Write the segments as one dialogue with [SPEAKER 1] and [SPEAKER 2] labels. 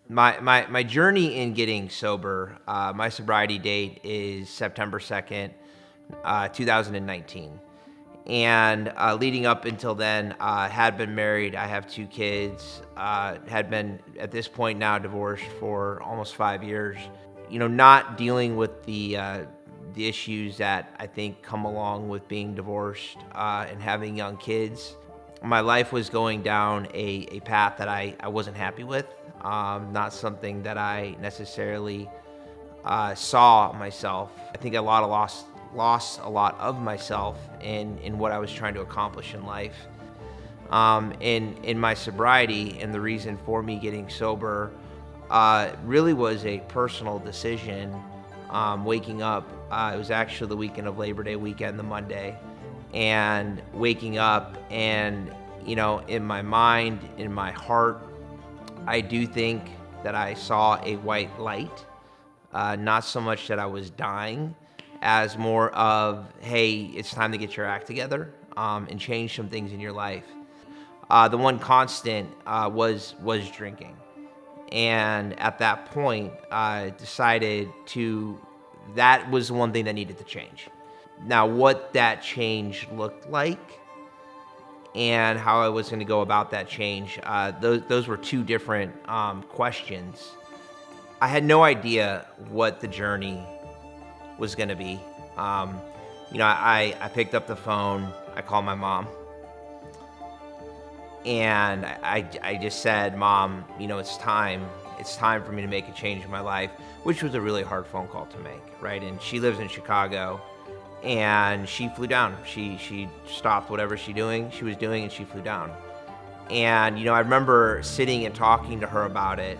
[SPEAKER 1] My journey in getting sober, my sobriety date is September 2nd, 2019. And leading up until then, had been married. I have two kids. Had been at this point now divorced for almost 5 years. Not dealing with the issues that I think come along with being divorced and having young kids. My life was going down a path that I wasn't happy with. Not something that I necessarily saw myself. I think lost a lot of myself in what I was trying to accomplish in life. In my sobriety, and the reason for me getting sober really was a personal decision. Waking up, it was actually the weekend of Labor Day weekend, the Monday, and waking up and, in my mind, in my heart, I do think that I saw a white light. Not so much that I was dying, as more of, hey, it's time to get your act together and change some things in your life. The one constant was drinking. And at that point, I decided that was the one thing that needed to change. Now, what that change looked like and how I was going to go about that change, those were two different questions. I had no idea what the journey was going to be. I picked up the phone, I called my mom, and I just said, Mom, it's time for me to make a change in my life, which was a really hard phone call to make, right? And she lives in Chicago, and she flew down. She stopped whatever she was doing, and she flew down. And, I remember sitting and talking to her about it,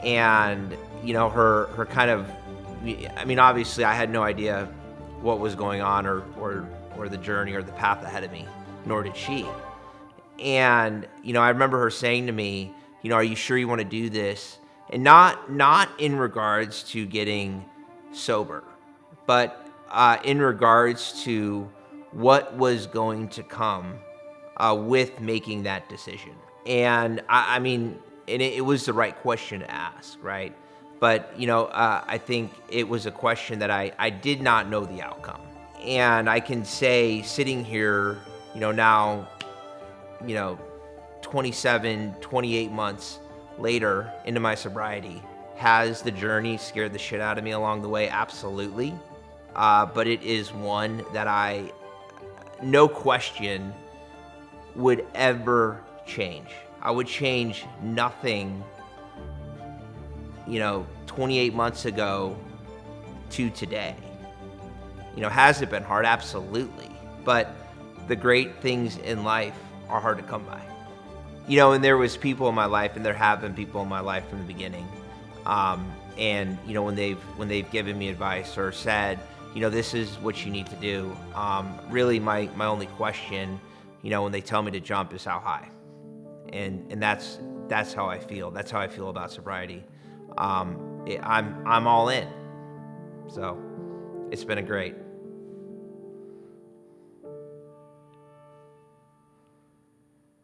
[SPEAKER 1] and, her kind of, obviously I had no idea what was going on or the journey or the path ahead of me, nor did she. And, I remember her saying to me, are you sure you want to do this? And not in regards to getting sober, but in regards to what was going to come with making that decision. And it was the right question to ask, right? But, I think it was a question that I did not know the outcome. And I can say, sitting here, now, 27, 28 months later into my sobriety, has the journey scared the shit out of me along the way? Absolutely. But it is one that I, no question, would ever change. I would change nothing, 28 months ago to today. Has it been hard? Absolutely. But the great things in life are hard to come by. And there was people in my life, and there have been people in my life from the beginning. And, when they've given me advice or said, this is what you need to do. Really my only question, when they tell me to jump, is how high. And that's how I feel. That's how I feel about sobriety. I'm all in. So it's been a great.